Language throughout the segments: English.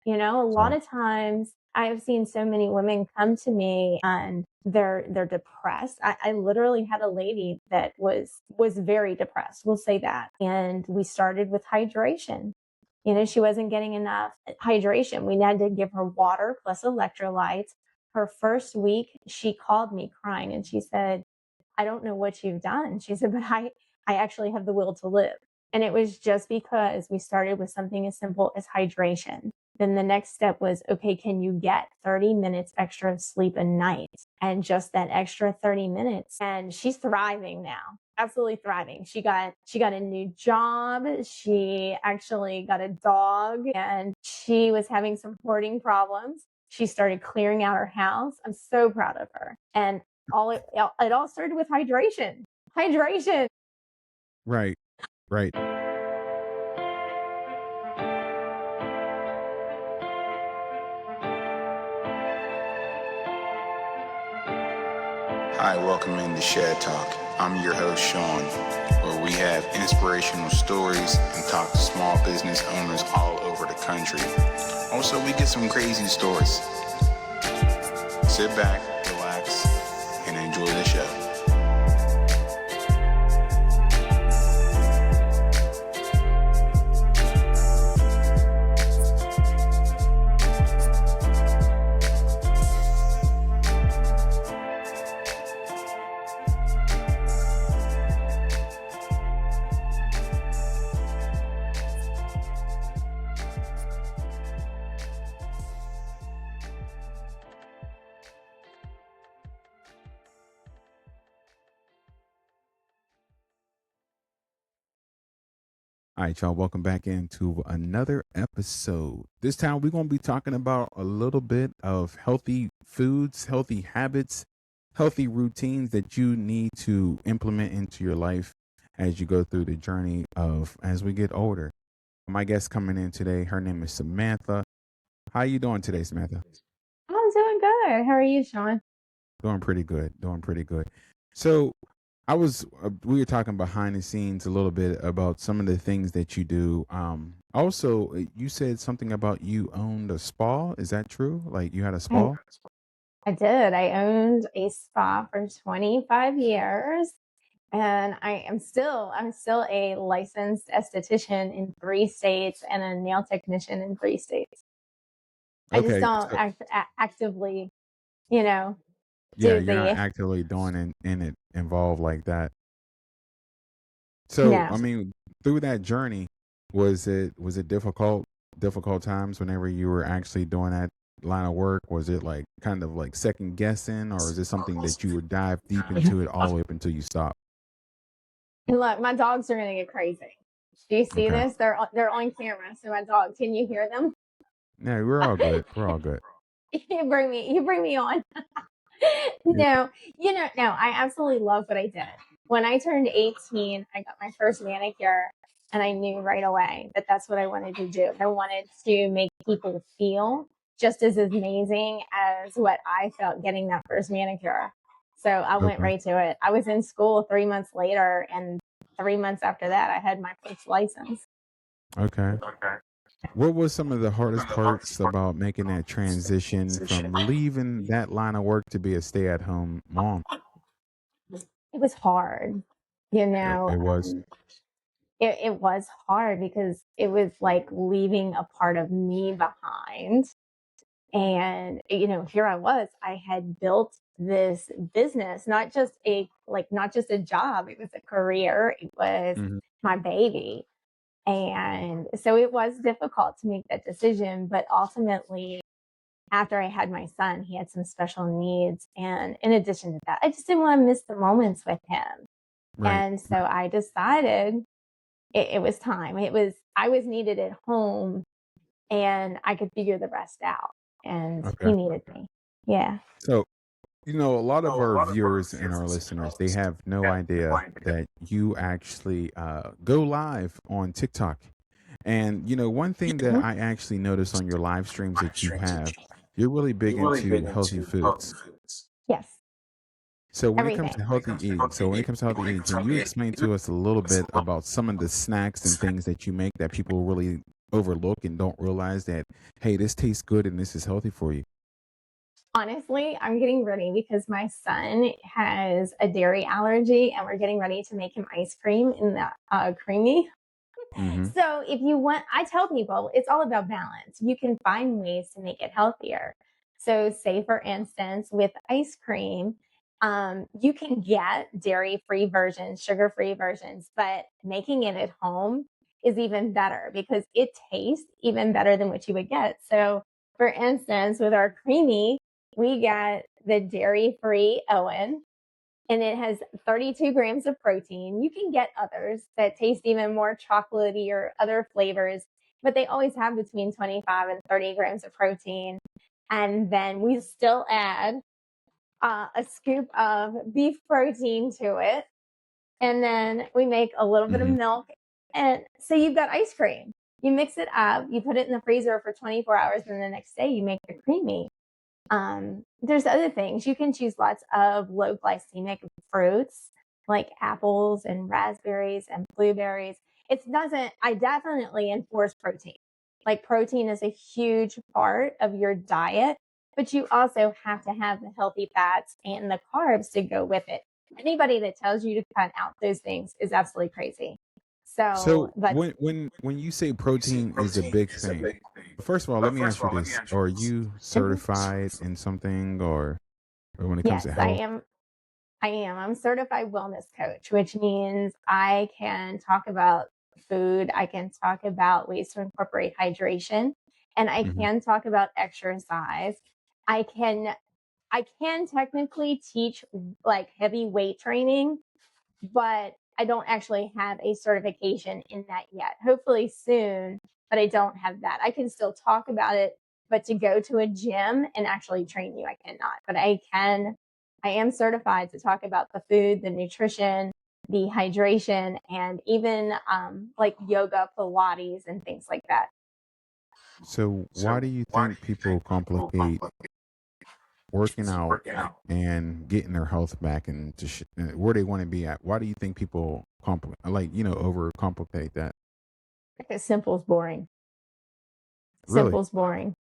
A lot Right. of times I have seen so many women come to me and they're depressed. I literally had a lady that was very depressed. We'll say that. And we started with hydration. She wasn't getting enough hydration. We had to give her water plus electrolytes. Her first week, she called me crying and she said, I don't know what you've done. She said, but I actually have the will to live. And it was just because we started with something as simple as hydration. Then the next step was, okay, can you get 30 minutes extra of sleep a night? And just that extra 30 minutes. And she's thriving now. Absolutely thriving. She got a new job. She actually got a dog and she was having some hoarding problems. She started clearing out her house. I'm so proud of her. And it all started with hydration. Hydration. Right. Right. Hi, welcome into Shed Talk. I'm your host, Sean, where we have inspirational stories and talk to small business owners all over the country. Also, we get some crazy stories. Sit back, relax, and enjoy the show. All right, y'all. Welcome back into another episode. This time we're going to be talking about a little bit of healthy foods, healthy habits, healthy routines that you need to implement into your life as you go through the journey of as we get older. My guest coming in today, her name is Samantha. How you doing today, Samantha? I'm doing good. How are you, Sean? Doing pretty good. Doing pretty good. So we were talking behind the scenes a little bit about some of the things that you do. Also, you said something about you owned a spa. Is that true? Like you had a I, spa? I did. I owned a spa for 25 years. And I'm still a licensed esthetician in 3 states and a nail technician in 3 states. I just Okay. don't actively, you know, Yeah, do you're not the actively doing in it involved like that. So, no. I mean, through that journey, was it difficult times whenever you were actually doing that line of work? Was it like kind of like second guessing, or is it something that you would dive deep into it all the way up until you stop? And look, my dogs are gonna get crazy. Do you see Okay. this? They're on camera. So my dogs, can you hear them? Yeah, we're all good. We're all good. You bring me on. Yeah. No, no, I absolutely love what I did. When I turned 18, I got my first manicure and I knew right away that that's what I wanted to do. I wanted to make people feel just as amazing as what I felt getting that first manicure. So I went Okay. right to it. I was in school 3 months later, and 3 months after that, I had my first license. Okay. What was some of the hardest parts about making that transition from leaving that line of work to be a stay-at-home mom? It was hard, you know. It was. It was hard because it was like leaving a part of me behind. And, here I was, I had built this business, not just a job. It was a career. It was Mhm. my baby. And so it was difficult to make that decision. But ultimately, after I had my son, he had some special needs. And in addition to that, I just didn't want to miss the moments with him. Right. And so I decided it was time. I was needed at home and I could figure the rest out. And he Okay. needed me. Yeah. So, a lot of our viewers and our listeners, they have no idea that you actually go live on TikTok. And, one thing that Mhm. I actually noticed on your live streams that you have, you're really big into healthy foods. Yes. So when it comes Everything. to healthy eating, can you explain to us a little bit about some of the snacks and things that you make that people really overlook and don't realize that, hey, this tastes good and this is healthy for you? Honestly, I'm getting ready because my son has a dairy allergy and we're getting ready to make him ice cream in the creamy. Mm-hmm. So if you want, I tell people it's all about balance. You can find ways to make it healthier. So say for instance, with ice cream, you can get dairy-free versions, sugar-free versions, but making it at home is even better because it tastes even better than what you would get. So for instance, with our creamy, we got the dairy-free Owen and it has 32 grams of protein. You can get others that taste even more chocolatey or other flavors, but they always have between 25 and 30 grams of protein. And then we still add a scoop of beef protein to it. And then we make a little bit of Mm-hmm. milk. And so you've got ice cream. You mix it up, you put it in the freezer for 24 hours, and the next day you make the creamy. There's other things. You can choose lots of low glycemic fruits like apples and raspberries and blueberries. I definitely enforce protein. Like protein is a huge part of your diet, but you also have to have the healthy fats and the carbs to go with it. Anybody that tells you to cut out those things is absolutely crazy. So, So but when you say protein is a big thing, first of all, let me ask you this: are you Mhm. certified in something, or when it comes Yes, to I health? am. I am. I'm a certified wellness coach, which means I can talk about food. I can talk about ways to incorporate hydration, and I Mm-hmm. can talk about exercise. I can I can technically teach like heavy weight training, but I don't actually have a certification in that yet. Hopefully soon, but I don't have that. I can still talk about it, but to go to a gym and actually train you, I cannot. But I am certified to talk about the food, the nutrition, the hydration, and even like yoga, Pilates, and things like that. So why do you think people complicate working out and getting their health back and where they want to be at? Why do you think people overcomplicate that? Simple is boring. Really? Simple is boring.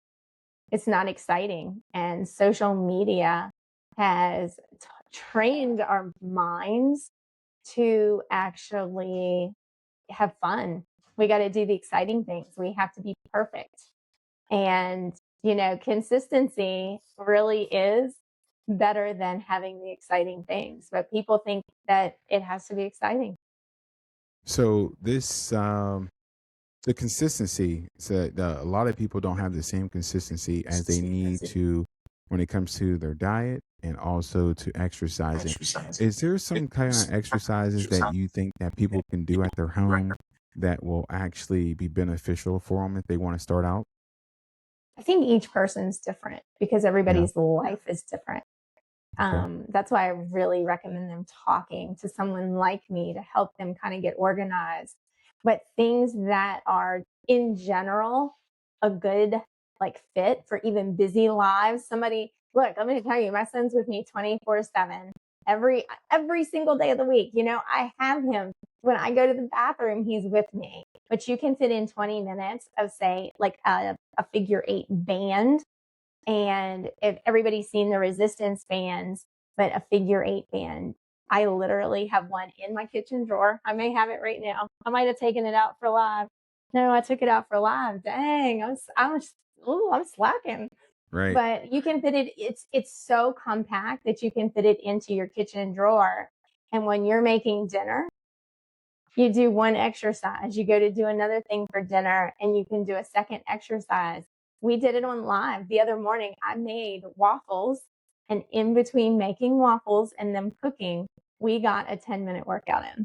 It's not exciting. And social media has trained our minds to actually have fun. We got to do the exciting things. We have to be perfect. And, consistency really is better than having the exciting things. But people think that it has to be exciting. So the consistency. So a lot of people don't have the same consistency as they need to when it comes to their diet and also to exercising. Is there some kind of exercises that you think that people can do at their home that will actually be beneficial for them if they want to start out? I think each person's different because Yeah. everybody's life is different. Okay. That's why I really recommend them talking to someone like me to help them kind of get organized. But things that are in general a good like fit for even busy lives. Look, I'm going to tell you, my son's with me 24/7 every single day of the week. I have him when I go to the bathroom, he's with me. But you can fit in 20 minutes of say like a figure eight band, and if everybody's seen the resistance bands, but a figure eight band, I literally have one in my kitchen drawer. I may have it right now. I might have taken it out for live. No, I took it out for live. Dang, I'm slacking. Right. But you can fit it. It's so compact that you can fit it into your kitchen drawer. And when you're making dinner, you do one exercise, you go to do another thing for dinner, and you can do a second exercise. We did it on live the other morning. I made waffles, and in between making waffles and them cooking, we got a 10-minute workout in.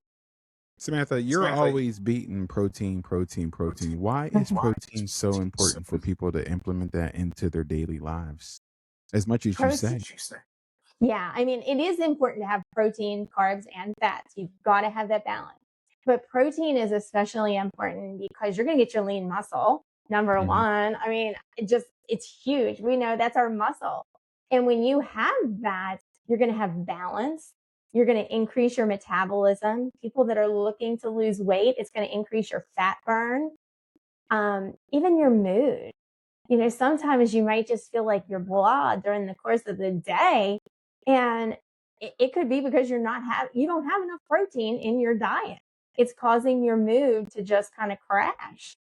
Samantha, you're always beating protein, protein, protein. Why is protein so important for people to implement that into their daily lives? As much as you Protein. say. Yeah, I mean, it is important to have protein, carbs, and fats. You've got to have that balance. But protein is especially important because you're going to get your lean muscle. Number Mhm. one, I mean, it's huge. We know that's our muscle. And when you have that, you're going to have balance. You're going to increase your metabolism. People that are looking to lose weight, it's going to increase your fat burn. Even your mood. Sometimes you might just feel like you're blah during the course of the day. And it could be because you don't have enough protein in your diet. It's causing your mood to just kind of crash.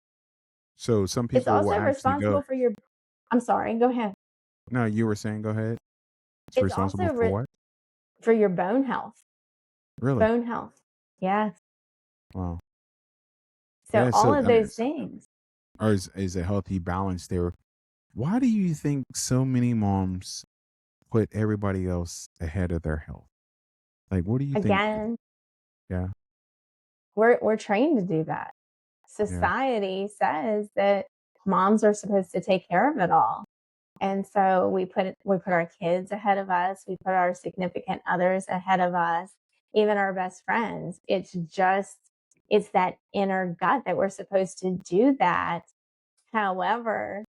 So some It's people will also actually go. responsible for your, I'm sorry, go ahead. No, you were saying go ahead. It's It's responsible also for what? for your bone health. Really? Bone health. Yes. Wow. So Yeah. all So of those things. or is a healthy balance there. Why do you think so many moms put everybody else ahead of their health? Like, what do you think? Again, Yeah. we're trained to do that. Yeah. Society says that moms are supposed to take care of it all. And so we put our kids ahead of us, we put our significant others ahead of us, even our best friends. It's that inner gut that we're supposed to do that. However,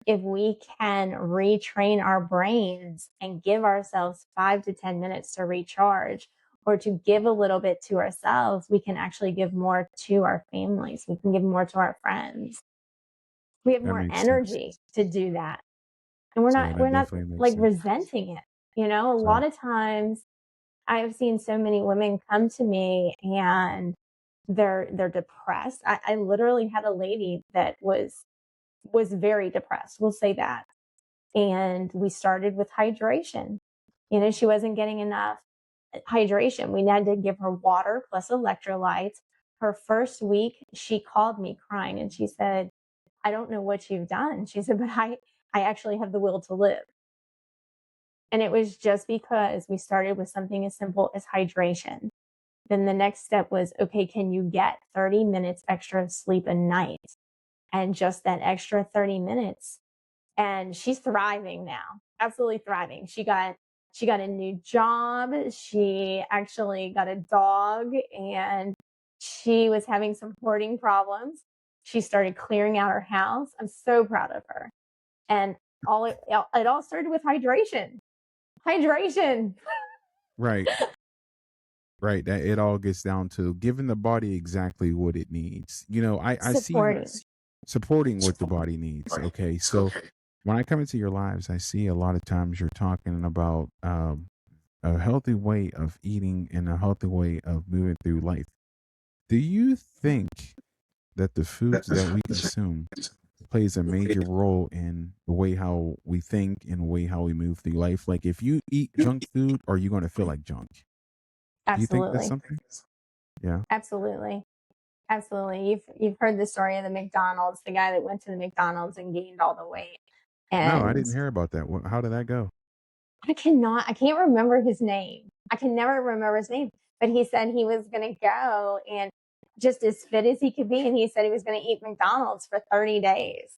if we can retrain our brains and give ourselves 5 to 10 minutes to recharge or to give a little bit to ourselves, we can actually give more to our families. We can give more to our friends. We have That more makes sense. energy to do that. And Yeah, we're that not definitely makes like sense. resenting it. A Right. lot of times I've seen so many women come to me and they're depressed. I literally had a lady that was very depressed. We'll say that. And we started with hydration. She wasn't getting enough hydration. We had to give her water plus electrolytes. Her first week, she called me crying and she said, I don't know what you've done. She said, but I actually have the will to live. And it was just because we started with something as simple as hydration. Then the next step was, okay, can you get 30 minutes extra sleep a night? And just that extra 30 minutes. And she's thriving now, absolutely thriving. She got a new job. She actually got a dog and she was having some hoarding problems. She started clearing out her house. I'm so proud of her. And it all started with hydration. Hydration. Right. Right. That it all gets down to giving the body exactly what it needs. I see Supporting. supporting what the body needs. Okay. So when I come into your lives, I see a lot of times you're talking about a healthy way of eating and a healthy way of moving through life. Do you think that the foods that we consume plays a major role in the way how we think and the way how we move through life? Like if you eat junk food, are you going to feel like junk? Do you think that's Absolutely. something? Yeah. Absolutely. Absolutely. You've heard the story of the McDonald's, the guy that went to the McDonald's and gained all the weight. No, I And didn't hear about that. How did that go? I can't remember his name. I can never remember his name, but he said he was going to go and just as fit as he could be. And he said he was going to eat McDonald's for 30 days.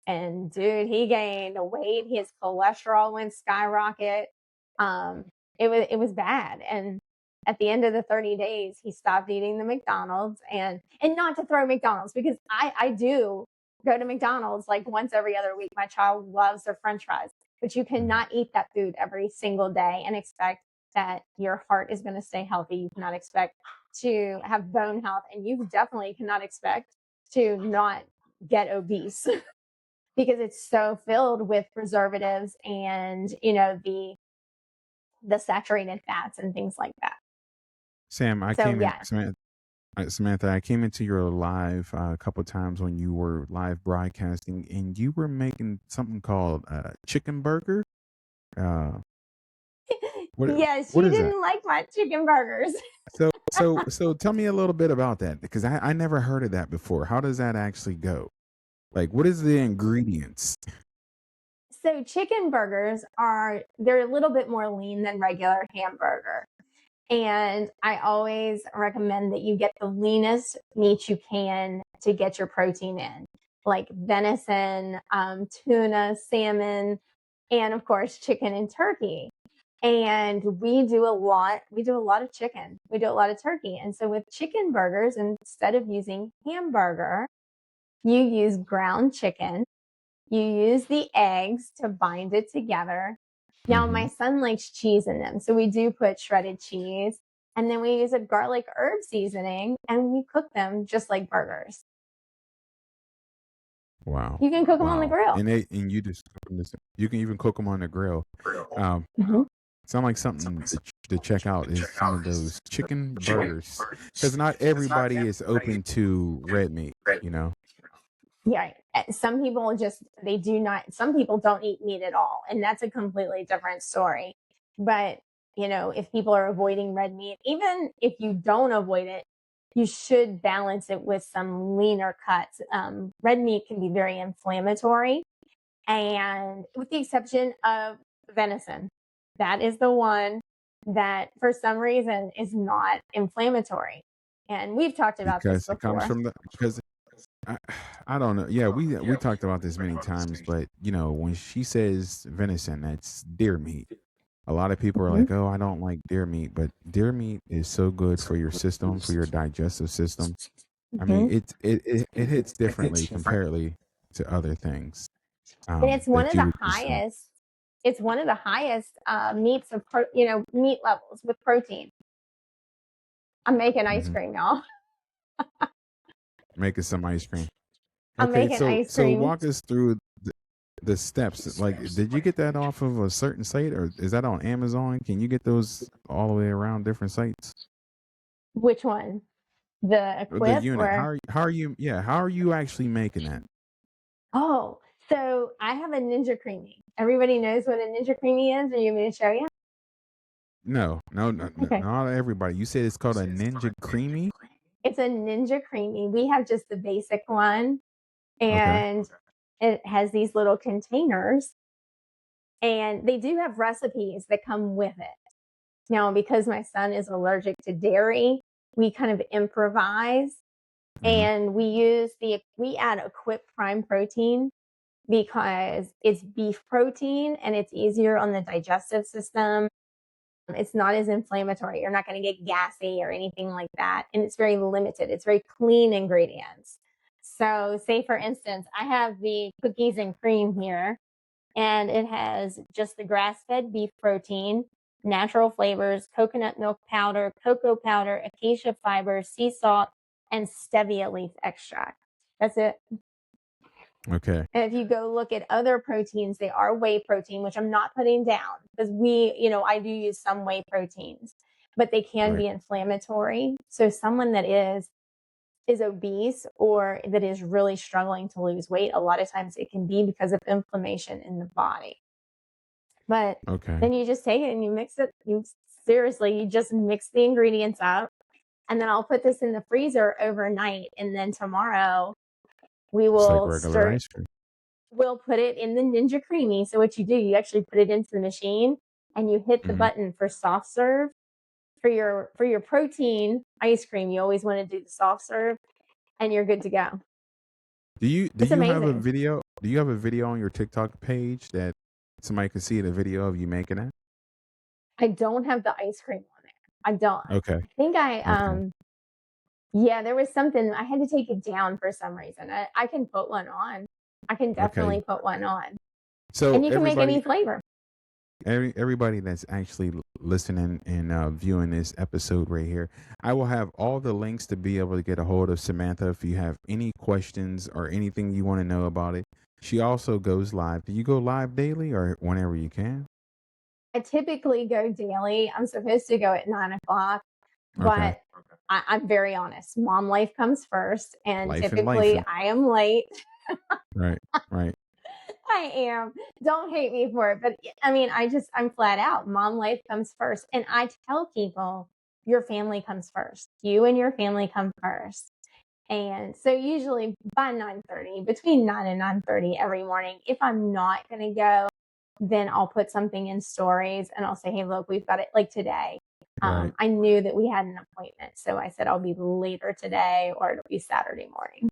And dude, he gained weight. His cholesterol went skyrocket. Um, it was bad. And at the end of the 30 days, he stopped eating the McDonald's and not to throw McDonald's because I do go to McDonald's like once every other week. My child loves their French fries, but you cannot eat that food every single day and expect that your heart is going to stay healthy. You cannot expect to have bone health, and you definitely cannot expect to not get obese because it's so filled with preservatives and the saturated fats and things like that. Sam, I So came in, yes. Samantha, I came into your live a couple of times when you were live broadcasting and you were making something called chicken burger. Uh, what, Yes, what she is that? didn't like my chicken burgers. So tell me a little bit about that because I never heard of that before. How does that actually go? Like, what is the ingredients? So chicken burgers they're a little bit more lean than regular hamburger. And I always recommend that you get the leanest meat you can to get your protein in, like venison, tuna, salmon, and of course, chicken and turkey. And we do a lot of chicken. We do a lot of turkey. And so with chicken burgers, instead of using hamburger, you use ground chicken. You use the eggs to bind it together. Now, Mm-hmm. my son likes cheese in them. So we do put shredded cheese and then we use a garlic herb seasoning and we cook them just like burgers. Wow. You can cook them on the Wow. grill. And you just you can even cook them on the grill. Um, Mhm. Sound like something to check out is some of those chicken burgers, because not everybody is open to red meat. You know. Yeah. Some people they do not, some people don't eat meat at all. And that's a completely different story. But, if people are avoiding red meat, even if you don't avoid it, you should balance it with some leaner cuts. Red meat can be very inflammatory, and with the exception of venison, that is the one that for some reason is not inflammatory. And we've talked about this Because it comes before. from the because I, I don't know. Yeah, we talked about this many times, but when she says venison, that's deer meat. A lot of people are Mhm. like, "Oh, I don't like deer meat," but deer meat is so good for your system, for your digestive system. I mean, Mhm. it hits differently comparatively to other things And it's one that of you the would consume. highest. It's one of the highest meats of meat levels with protein. I'm making ice Hmm. cream, y'all. Making some ice cream. I'm Okay, making so ice so cream. walk us through the steps. Like, did you get that off of a certain site, or is that on Amazon? Can you get those all the way around different sites? Which one? The The Equip unit. or How are you actually making that? oh? So I have a Ninja Creamy. Everybody knows what a Ninja Creamy is. Are you want me to show you? No, no, no, no, Okay. not everybody. You said it's called a Ninja Creamy. It's a Ninja Creamy. We have just the basic one, Okay. and it has these little containers, and they do have recipes that come with it. Now, because my son is allergic to dairy, we kind of improvise, Hmm. and we add Equip Prime Protein because it's beef protein and it's easier on the digestive system. It's not as inflammatory. You're not going to get gassy or anything like that. And it's very limited. It's very clean ingredients. So, say for instance, I have the cookies and cream here, and it has just the grass-fed beef protein, natural flavors, coconut milk powder, cocoa powder, acacia fiber, sea salt, and stevia leaf extract. That's it. Okay. And if you go look at other proteins, they are whey protein, which I'm not putting down because I do use some whey proteins, but they can Right. be inflammatory. So someone that is obese or that is really struggling to lose weight, a lot of times it can be because of inflammation in the body. But Okay. then you just take it and you mix it. You just mix the ingredients up, and then I'll put this in the freezer overnight, and then tomorrow we Just like will regular stir. ice cream. We'll put it in the Ninja Creamy. So what you do, you actually put it into the machine and you hit the Hmm. button for soft serve. For your protein ice cream, you always want to do the soft serve, and you're good to go. Do It's you have a amazing. video? Do you have a video on your TikTok page that somebody can see the video of you making it? I don't have the ice cream on there. I don't. Okay. I think Okay. yeah, there was something I had to take it down for some reason. I can put one on. I can Okay. definitely put one on. So And you can make any flavor. everybody that's actually listening and viewing this episode right here, I will have all the links to be able to get a hold of Samantha if you have any questions or anything you want to know about it. She also goes live. Do you go live daily or whenever you can? I typically go daily. I'm supposed to go at 9 o'clock, Okay. but I'm very honest. Mom life comes first, and Life and life. typically I am late. Right. Right. I am. Don't hate me for it, but I mean, I'm flat out. Mom life comes first, and I tell people your family comes first. You and your family come first. And so usually by 9:30, between 9 and 9:30 every morning, if I'm not going to go, then I'll put something in stories and I'll say, hey, look, we've got it like today. Right. I knew that we had an appointment. So I said, I'll be later today or it'll be Saturday morning.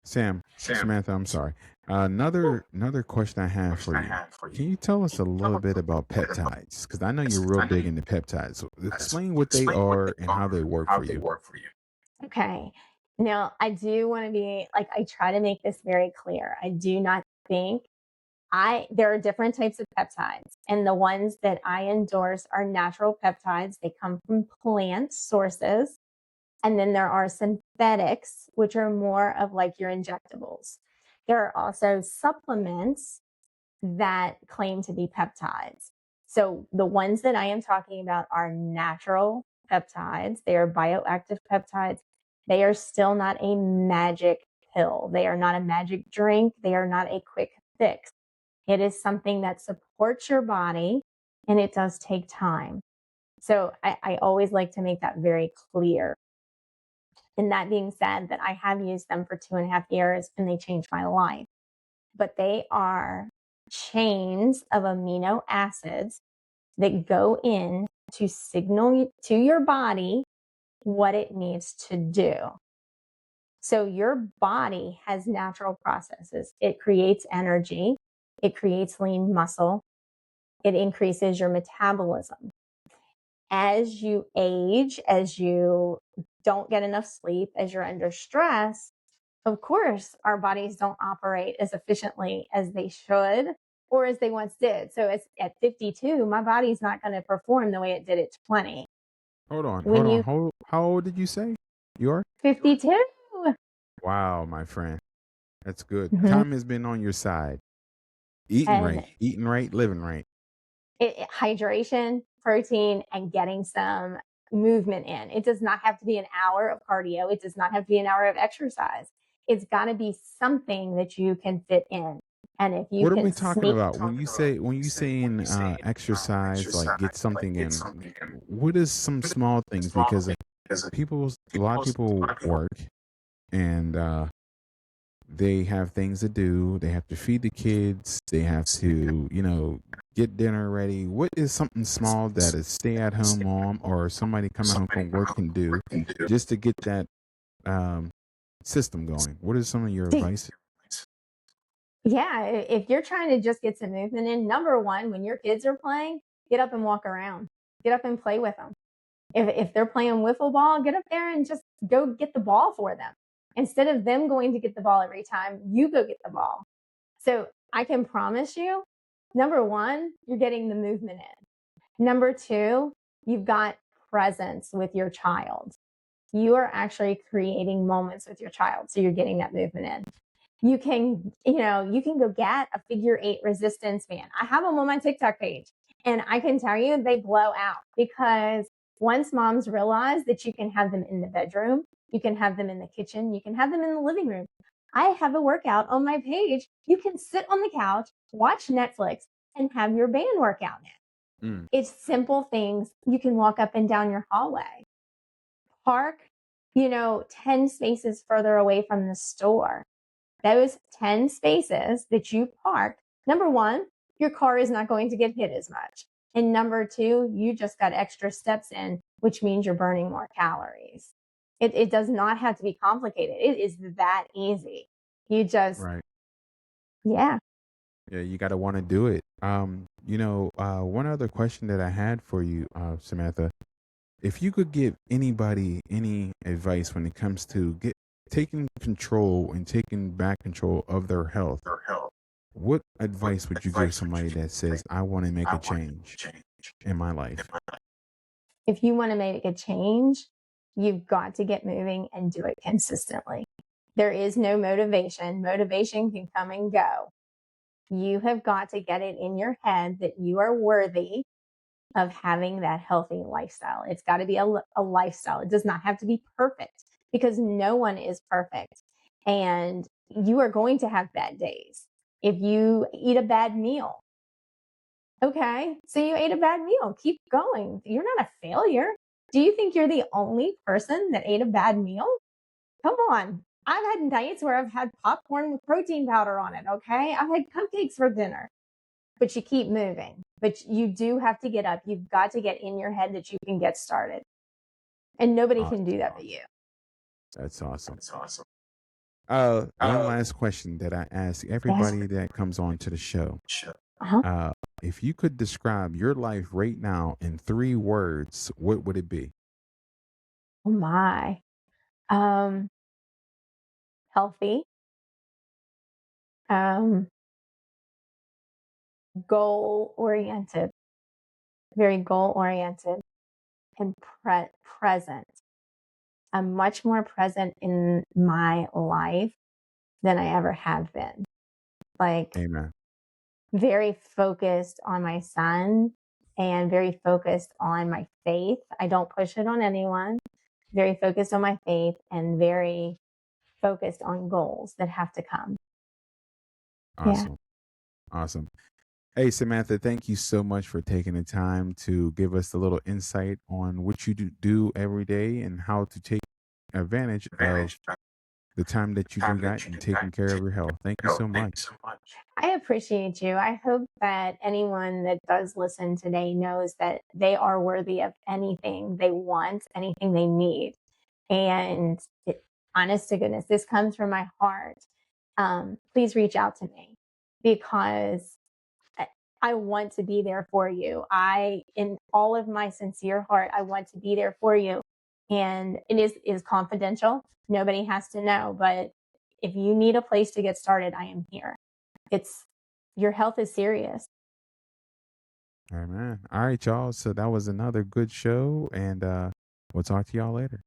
Samantha, I'm sorry. Another question I have for you. Can you tell us a little bit about peptides? Because I know you're real big into peptides. So explain what they are and how they work for you. Okay. Now, I do want to be like, I try to make this very clear. I do not think there are different types of peptides, and the ones that I endorse are natural peptides. They come from plant sources. And then there are synthetics, which are more of like your injectables. There are also supplements that claim to be peptides. So the ones that I am talking about are natural peptides. They are bioactive peptides. They are still not a magic pill. They are not a magic drink. They are not a quick fix. It is something that supports your body, and it does take time. So I always like to make that very clear. And that being said, that I have used them for 2.5 years and they changed my life. But they are chains of amino acids that go in to signal to your body what it needs to do. So your body has natural processes. It creates energy. It creates lean muscle. It increases your metabolism. As you age, as you don't get enough sleep, as you're under stress, of course, our bodies don't operate as efficiently as they should or as they once did. So at 52, my body's not going to perform the way it did at 20. Hold on, When you how old did you say you are? 52. Wow, my friend. That's good. Mhm. Time has been on your side. And Eating right, living right. hydration, protein, and getting some movement in. It does not have to be an hour of cardio. It does not have to be an hour of exercise. It's got to be something that you can fit in. And if you What are we can talking sneak, about when you saying exercise, like get something in? What is some small things? Because a lot of people work and they have things to do. They have to feed the kids. They have to, get dinner ready. What is something small that a stay-at-home mom or somebody coming home from work can do just to get that um, system going? What is some of your advice? yeah, if you're trying to just get some movement in, number one, when your kids are playing, get up and walk around, get up and play with them. If they're playing wiffle ball, get up there and just go get the ball for them. Instead of them going to get the ball every time, you go get the ball. So I can promise you, number one, you're getting the movement in. Number two, you've got presence with your child. You are actually creating moments with your child. So you're getting that movement in. You can go get a figure 8 resistance band. I have them on my TikTok page, and I can tell you they blow out, because once moms realize that you can have them in the bedroom, you can have them in the kitchen, you can have them in the living room. I have a workout on my page. You can sit on the couch, watch Netflix, and have your band workout in it. It's simple things. You can walk up and down your hallway. Park, 10 spaces further away from the store. Those 10 spaces that you parked, number one, your car is not going to get hit as much. And number two, you just got extra steps in, which means you're burning more calories. It does not have to be complicated. It is that easy. You just, Right. yeah. Yeah, you got to want to do it. One other question that I had for you, Samantha, if you could give anybody any advice when it comes to taking control and taking back control of their health, what advice would you give somebody that says, I want to make a change in my life? If you want to make a change, you've got to get moving and do it consistently. There is no motivation. Motivation can come and go. You have got to get it in your head that you are worthy of having that healthy lifestyle. It's got to be a lifestyle. It does not have to be perfect, because no one is perfect. And you are going to have bad days. If you eat a bad meal, okay, so you ate a bad meal, keep going. You're not a failure. Do you think you're the only person that ate a bad meal? Come on. I've had nights where I've had popcorn with protein powder on it, okay? I've had cupcakes for dinner. But you keep moving. But you do have to get up. You've got to get in your head that you can get started. And nobody can do that but you. That's awesome. One last question that I ask Yes. everybody that comes on to the show. Uh-huh. If you could describe your life right now in 3 words, what would it be? Oh my. Um, Healthy, um, goal oriented, very goal oriented, and present. I'm much more present in my life than I ever have been. Like, Amen. very focused on my son and very focused on my faith. I don't push it on anyone. Very focused on my faith and very focused on goals that have to come. Yeah. Awesome. Awesome. Hey, Samantha, thank you so much for taking the time to give us a little insight on what you do every day and how to take advantage of the time that you do got and taking care of your health. Thank you so much. I appreciate you. I hope that anyone that does listen today knows that they are worthy of anything they want, anything they need. And honest to goodness, this comes from my heart. Please reach out to me because I want to be there for you. In all of my sincere heart, I want to be there for you. And it is confidential. Nobody has to know. But if you need a place to get started, I am here. Your health is serious. All right, man. All right, y'all. So that was another good show, and we'll talk to y'all later.